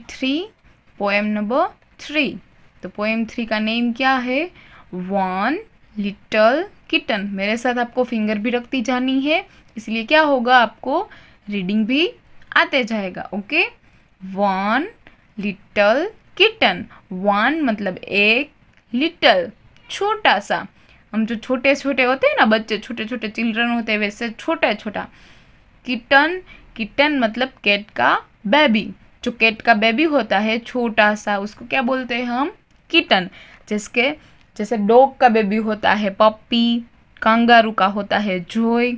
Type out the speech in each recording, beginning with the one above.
3, poem number 3। तो poem 3 का name क्या है? One little kitten. मेरे साथ आपको फिंगर भी रखती जानी है, इसलिए क्या होगा, आपको रीडिंग भी आते जाएगा। Okay, one little kitten. One मतलब एक, लिटल छोटा सा। हम जो छोटे छोटे होते हैं ना बच्चे, छोटे छोटे चिल्ड्रन होते हैं, वैसे छोटा छोटा। किटन, किटन मतलब कैट का बेबी। जो कैट का बेबी होता है छोटा सा, उसको क्या बोलते हैं हम? किटन। जैसे डॉग का बेबी होता है पप्पी, कंगारू का होता है जॉय,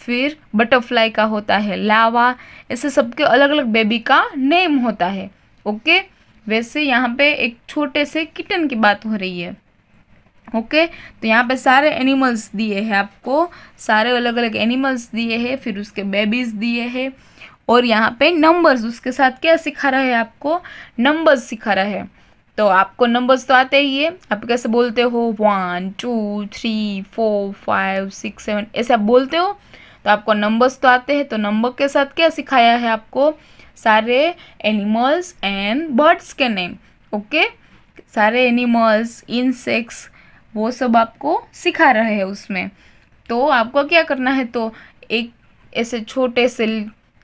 फिर बटरफ्लाई का होता है लावा। ऐसे सबके अलग अलग बेबी का नेम होता है। ओके, वैसे यहाँ पे एक छोटे से किटन की बात हो रही है। ओके, तो यहाँ पे सारे एनिमल्स दिए हैं आपको, सारे अलग अलग एनिमल्स दिए हैं, फिर उसके बेबीज दिए हैं, और यहाँ पे नंबर्स उसके साथ क्या सिखा रहा है आपको? नंबर्स सिखा रहा है। तो आपको नंबर्स तो आते ही है, आप कैसे बोलते हो? 1 2 3 4 5 6 7 ऐसे आप बोलते हो, तो आपको नंबर्स तो आते हैं। तो नंबर के साथ क्या सिखाया है आपको? सारे एनिमल्स एंड बर्ड्स के नेम। ओके, सारे एनिमल्स, इंसेक्ट्स, वो सब आपको सिखा रहे हैं उसमें। तो आपको क्या करना है, तो एक ऐसे छोटे से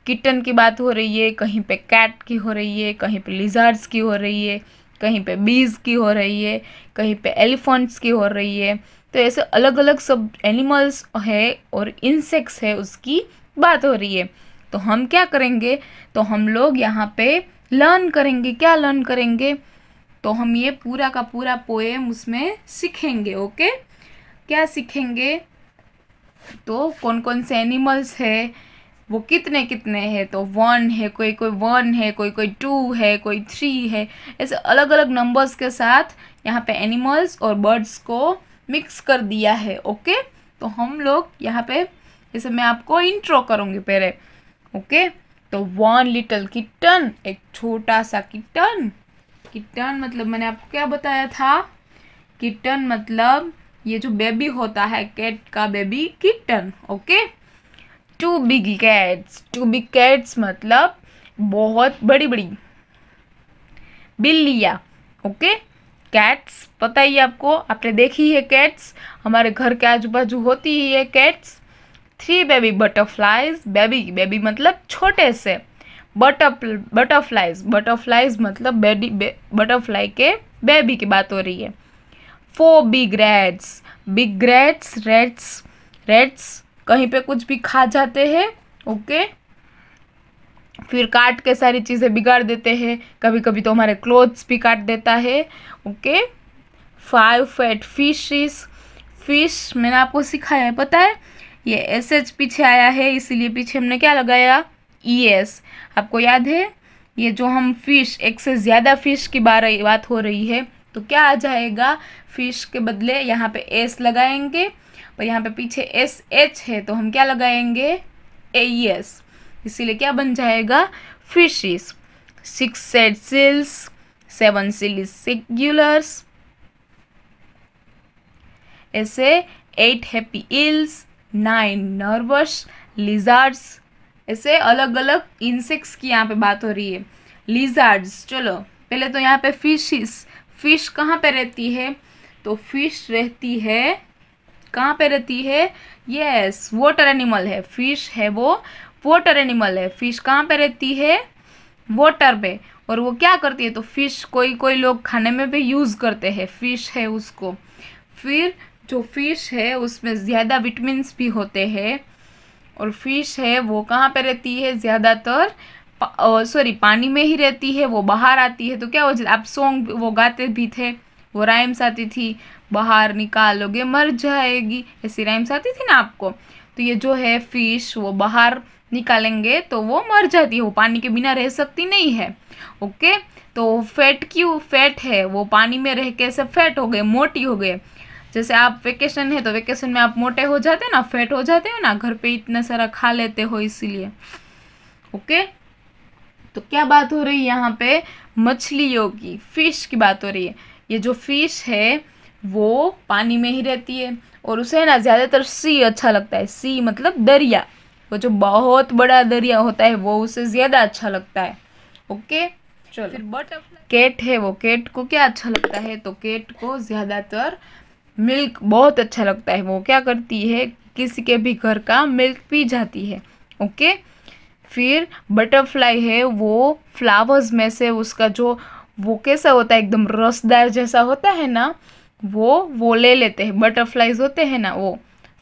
किटन की बात हो रही है, कहीं पे कैट की हो रही है, कहीं पे लिजर्ड्स की हो रही है, कहीं पे बीज की हो रही है, कहीं पे एलिफेंट्स की हो रही है। तो ऐसे अलग अलग सब एनिमल्स है और इंसेक्ट्स है, उसकी बात हो रही है। तो हम क्या करेंगे, तो हम लोग यहाँ पे लर्न करेंगे। क्या लर्न करेंगे? तो हम ये पूरा का पूरा पोएम उसमें सीखेंगे। ओके, क्या सीखेंगे? तो कौन कौन से एनिमल्स है, वो कितने कितने हैं। तो 1 है, कोई कोई 1 है, कोई कोई 2 है, कोई 3 है। ऐसे अलग अलग नंबर्स के साथ यहाँ पे एनिमल्स और बर्ड्स को मिक्स कर दिया है। ओके, तो हम लोग यहाँ पे, जैसे मैं आपको इंट्रो करूँगी पहले। ओके, तो 1 लिटल किटन, एक छोटा सा किटन। किटन मतलब मैंने आपको क्या बताया था? किटन मतलब ये जो बेबी होता है, कैट का baby, kitten. Okay, 2 big cats. 2 big cats मतलब बहुत बड़ी बड़ी बिल्लियाँ। ओके, कैट्स पता ही आपको, आपने देखी है कैट्स, हमारे घर के आजू बाजू होती ही है cats. 3 baby butterflies. Baby, baby मतलब छोटे से। बटरफ्लाइज, बटरफ्लाइज मतलब बटरफ्लाई के बेबी की बात हो रही है। 4 big rats. Big rats, rats, rats कहीं पे कुछ भी खा जाते हैं। ओके, फिर काट के सारी चीज़ें बिगाड़ देते हैं, कभी कभी तो हमारे क्लोथ्स भी काट देता है। Okay, 5 fat fishes. फिश मैंने आपको सिखाया है, पता है, ये एसएच पीछे आया है, इसीलिए पीछे हमने क्या लगाया? ईएस। आपको याद है, ये जो हम फिश, एक से ज़्यादा फिश की बात हो रही है, तो क्या आ जाएगा? फिश के बदले यहाँ पे एस लगाएंगे, और यहाँ पे पीछे एस एच है, तो हम क्या लगाएंगे? एस। इसीलिए क्या बन जाएगा? फिशेस। 6 सैड सील्स, 7 सिली सिंगुलर्स, ऐसे 8 हैप्पी ईल्स, 9 नर्वस लिजार्ड्स। ऐसे अलग अलग इंसेक्ट्स की यहाँ पे बात हो रही है। लिजार्ड्स, चलो पहले तो यहाँ पे फिशेस। फिश कहाँ पे रहती है? तो फिश रहती है, कहाँ पे रहती है? यस, वाटर एनिमल है। फिश है वो वाटर एनिमल है। फिश कहाँ पे रहती है? वाटर पे। और वो क्या करती है? तो फिश कोई कोई लोग खाने में भी यूज़ करते हैं, फिश है उसको। फिर जो फिश है उसमें ज़्यादा विटामिन्स भी होते हैं, और फिश है वो कहाँ पे रहती है? ज़्यादातर पानी में ही रहती है, वो बाहर आती है तो क्या हो जाता? आप सॉन्ग वो गाते भी थे, वो राइम्स आती थी, बाहर निकालोगे मर जाएगी, ऐसी राइम्स आती थी ना आपको। तो ये जो है फिश, वो बाहर निकालेंगे तो वो मर जाती है, वो पानी के बिना रह सकती नहीं है। ओके, तो फैट क्यों? फैट है वो पानी में रह के सब फैट हो गए, मोटी हो गए। जैसे आप वेकेशन है तो वेकेशन में आप मोटे हो जाते हैं ना, फैट हो जाते हो ना, घर पे इतना सारा खा लेते हो इसीलिए। ओके, तो क्या बात हो रही है यहाँ पे? मछलियों की, फिश की बात हो रही है। ये जो फिश है वो पानी में ही रहती है, और उसे ना ज़्यादातर सी अच्छा लगता है। सी मतलब दरिया, वो जो बहुत बड़ा दरिया होता है वो उसे ज़्यादा अच्छा लगता है। ओके, चलो फिर बटरफ्लाई कैट है, वो कैट को क्या अच्छा लगता है, तो कैट को ज़्यादातर मिल्क बहुत अच्छा लगता है। वो क्या करती है, किसी के भी घर का मिल्क पी जाती है। ओके। फिर बटरफ्लाई है, वो फ्लावर्स में से उसका जो वो कैसा होता है, एकदम रसदार जैसा होता है ना, वो ले लेते हैं। बटरफ्लाइज होते हैं ना वो।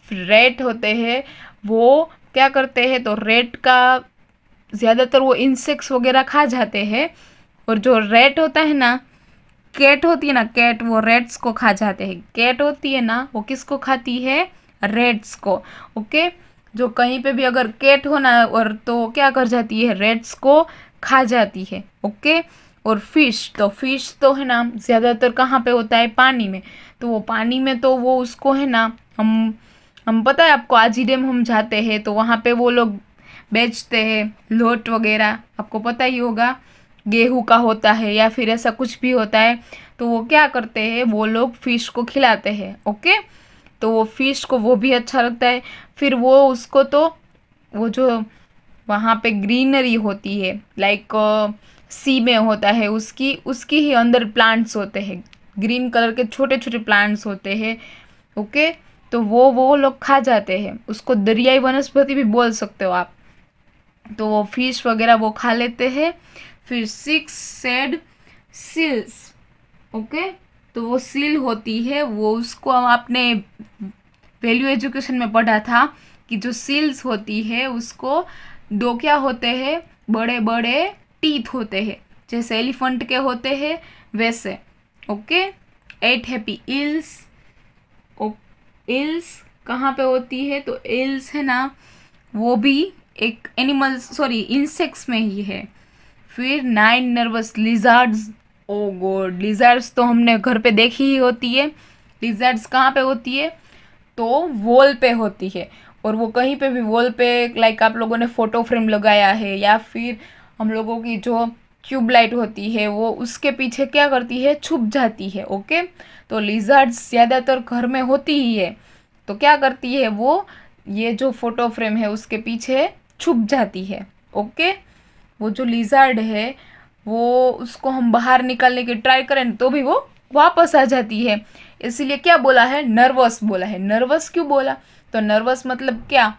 फिर रेट होते हैं, वो क्या करते हैं, तो रेट का ज़्यादातर वो इंसेक्ट्स वगैरह खा जाते हैं। और जो रेट होता है ना, कैट होती है ना, कैट वो रेट्स को खा जाते हैं। कैट होती है ना, वो किसको खाती है, रेट्स को। ओके। जो कहीं पे भी अगर कैट हो ना, और तो क्या कर जाती है, रेट्स को खा जाती है। ओके। और फिश तो है ना ज़्यादातर कहाँ पे होता है, पानी में। तो वो पानी में तो वो उसको है ना, हम पता है आपको, आज ही डैम हम जाते हैं तो वहाँ पे वो लोग बेचते हैं लोट वगैरह, आपको पता ही होगा, गेहूं का होता है या फिर ऐसा कुछ भी होता है। तो वो क्या करते हैं, वो लोग फिश को खिलाते हैं। ओके। तो वो फिश को वो भी अच्छा लगता है। फिर वो उसको तो वो जो वहाँ पे ग्रीनरी होती है, लाइक सी में होता है, उसकी उसकी ही अंदर प्लांट्स होते हैं, ग्रीन कलर के छोटे छोटे प्लांट्स होते हैं। ओके। तो वो लोग खा जाते हैं उसको, दरियाई वनस्पति भी बोल सकते हो आप। तो वो फिश वगैरह वो खा लेते हैं। फिर 6 सेड सील्स। ओके। तो वो सील होती है, वो उसको आपने वैल्यू एजुकेशन में पढ़ा था कि जो सील्स होती है उसको दो क्या होते हैं, बड़े बड़े टीथ होते हैं, जैसे एलिफेंट के होते हैं वैसे। ओके। 8 happy ills. इल्स कहाँ पे होती है, तो इल्स है ना, वो भी एक एनिमल, सॉरी इंसेक्ट्स में ही है। फिर 9 नर्वस लिजार्ड्स। ओ गॉड, लिजार्ड्स तो हमने घर पे देखी ही होती है। लिजार्ड्स कहाँ पे होती है, तो वॉल पे होती है। और वो कहीं पे भी वॉल पे, लाइक आप लोगों ने फोटो फ्रेम लगाया है या फिर हम लोगों की जो ट्यूबलाइट होती है वो उसके पीछे क्या करती है, छुप जाती है। ओके। तो लिजार्ड्स ज़्यादातर घर में होती ही है, तो क्या करती है वो, ये जो फोटो फ्रेम है उसके पीछे छुप जाती है। ओके। वो जो लिजार्ड है, वो उसको हम बाहर निकालने की ट्राई करें तो भी वो वापस आ जाती है। इसीलिए क्या बोला है, नर्वस बोला है। नर्वस क्यों बोला, तो नर्वस मतलब क्या,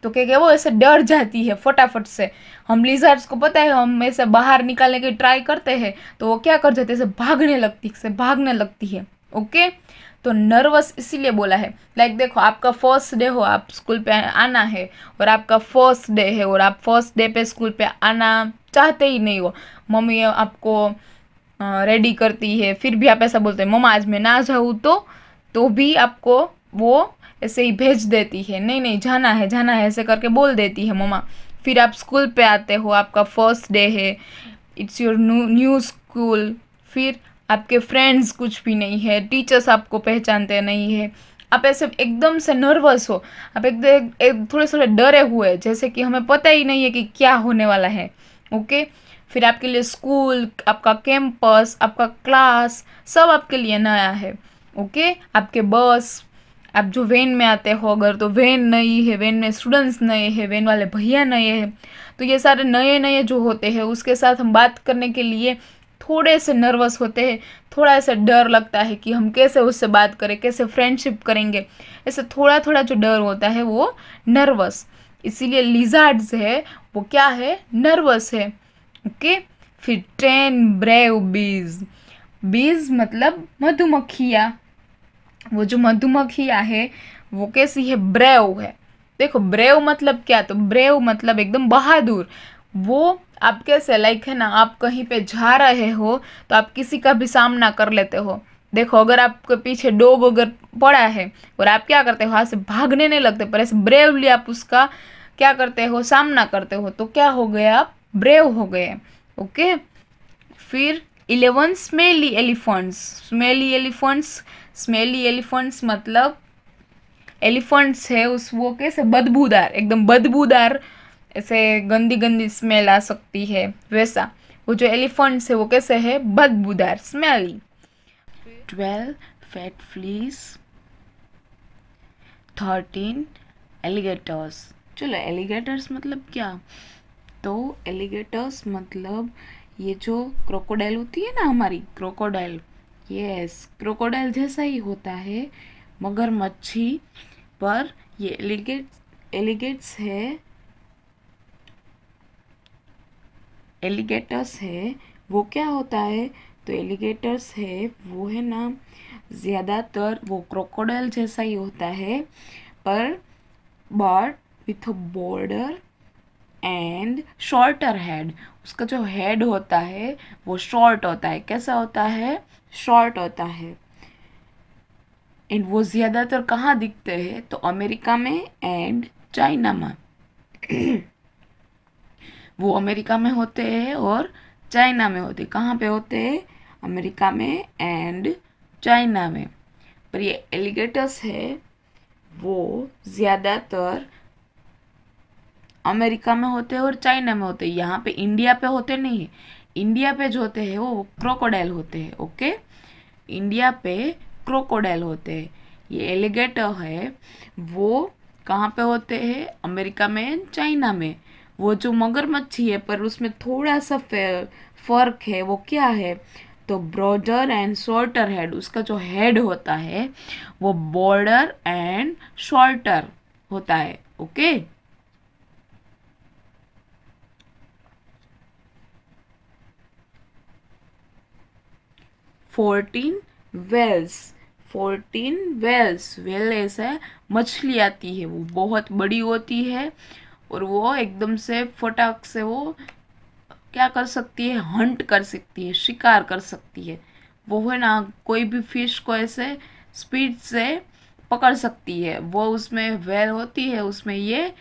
तो क्या वो ऐसे डर जाती है फटाफट से। हम लिजर्ड्स को पता है, हम ऐसे बाहर निकालने की ट्राई करते हैं तो वो क्या कर जाते हैं, ऐसे भागने लगती है। ओके। तो नर्वस इसीलिए बोला है। लाइक देखो, आपका फर्स्ट डे हो, आप स्कूल पे आना है, और आपका फर्स्ट डे है और आप फर्स्ट डे पे स्कूल पे आना चाहते ही नहीं हो, मम्मी आपको रेडी करती है, फिर भी आप ऐसा बोलते हैं मम्मा आज मैं ना जाऊँ, तो भी आपको वो ऐसे ही भेज देती है, नहीं नहीं जाना है ऐसे करके बोल देती है मम्मा। फिर आप स्कूल पे आते हो, आपका फर्स्ट डे है, इट्स योर न्यू स्कूल। फिर आपके फ्रेंड्स कुछ भी नहीं है, टीचर्स आपको पहचानते नहीं है, आप ऐसे एकदम से नर्वस हो, आप एकदम थोड़े थोड़े डरे हुए, जैसे कि हमें पता ही नहीं है कि क्या होने वाला है। ओके। फिर आपके लिए स्कूल, आपका कैंपस, आपका क्लास सब आपके लिए नया है। ओके। आपके बस, आप जो वैन में आते हो अगर, तो वैन नई है, वैन में स्टूडेंट्स नए हैं, वैन वाले भैया नए हैं। तो ये सारे नए नए जो होते हैं उसके साथ हम बात करने के लिए थोड़े से नर्वस होते हैं, थोड़ा ऐसा डर लगता है कि हम कैसे उससे बात करें, कैसे फ्रेंडशिप करेंगे, ऐसे थोड़ा थोड़ा जो डर होता है वो नर्वस। इसीलिए लिजार्ड्स है वो क्या है, नर्वस है। ओके। फिर 10 ब्रेव बीज। बीज मतलब मधुमक्खियाँ। वो जो मधुमक्खियाँ है वो कैसी है, ब्रेव है। देखो ब्रेव मतलब क्या, तो ब्रेव मतलब एकदम बहादुर। वो आप कैसे, लाइक है ना, आप कहीं पे जा रहे हो तो आप किसी का भी सामना कर लेते हो। देखो अगर आपके पीछे डॉग अगर पड़ा है और आप क्या करते हो, हाथ से भागने नहीं लगते, पर ऐसे ब्रेवली आप उसका क्या करते हो, सामना करते हो, तो क्या हो गया, आप ब्रेव हो गए। ओके। फिर 11 स्मेली एलिफेंट्स। स्मेली एलिफेंट्स मतलब एलिफेंट्स है उस, वो कैसे बदबूदार, एकदम बदबूदार, ऐसे गंदी गंदी स्मेल आ सकती है वैसा। वो जो एलिफेंट्स है वो कैसे है, बदबूदार, स्मेली। 12 fat fleece. 13 एलिगेटर्स। चलो एलिगेटर्स मतलब क्या, तो एलिगेटर्स मतलब ये जो क्रोकोडाइल होती है ना हमारी क्रोकोडाइल, यस क्रोकोडाइल जैसा ही होता है मगरमच्छी, पर ये एलिगेट्स है, एलिगेटर्स है। वो क्या होता है, तो एलिगेटर्स है वो है ना ज़्यादातर वो क्रोकोडाइल जैसा ही होता है, पर but with a border and shorter head. उसका जो हेड होता है वो शॉर्ट होता है। कैसा होता है, शॉर्ट होता है। एंड वो ज़्यादातर कहाँ दिखते हैं, तो अमेरिका में एंड चाइना में। वो अमेरिका में होते हैं और चाइना में होते हैं। कहाँ पे होते हैं, अमेरिका में एंड चाइना में। पर ये एलिगेटर्स है वो ज़्यादातर अमेरिका में होते हैं और चाइना में होते हैं। यहाँ पे इंडिया पे होते नहीं है। इंडिया पे जो होते हैं वो क्रोकोडाइल होते हैं। ओके, इंडिया पे क्रोकोडाइल होते हैं। ये एलिगेटर है वो कहाँ पे होते हैं, अमेरिका में चाइना में। वो जो मगरमच्छी है पर उसमें थोड़ा सा फर्क है, वो क्या है, तो ब्रॉडर एंड शॉर्टर हेड। उसका जो हेड होता है वो बॉर्डर एंड शॉर्टर होता है। Okay, 14 Wales. 14 वेल्स, वेल ऐसा है मछली आती है, वो बहुत बड़ी होती है और वो एकदम से फटाक से वो क्या कर सकती है, हंट कर सकती है, शिकार कर सकती है। वो है ना कोई भी फिश को ऐसे स्पीड से पकड़ सकती है। वो उसमें वेल होती है, उसमें ये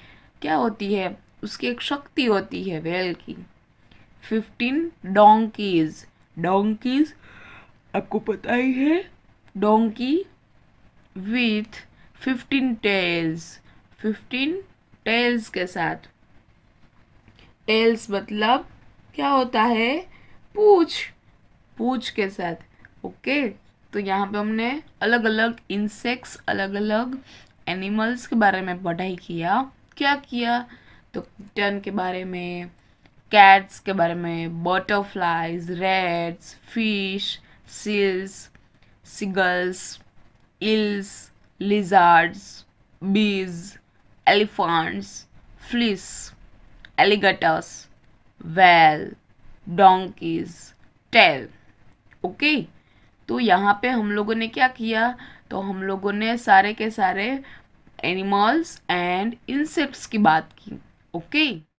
क्या होती है, उसकी एक शक्ति होती है वेल की। 15 डोंकीज। डोंकीज आपको पता ही है, डोंकी विथ 15 टेल्स। 15 टेल्स के साथ। टेल्स मतलब क्या होता है, पूछ, पूछ के साथ। ओके, तो यहाँ पे हमने अलग अलग इंसेक्ट्स, अलग अलग एनिमल्स के बारे में पढ़ाई किया। क्या किया, तो किटन के बारे में, कैट्स के बारे में, butterflies, rats, fish, seals, seagulls, eels, lizards, bees, elephants, fleas, alligators, whale, donkeys, tail। Okay, तो यहाँ पे हम लोगों ने क्या किया, तो हम लोगों ने सारे के सारे एनिमल्स एंड इंसेक्ट्स की बात की। ओके।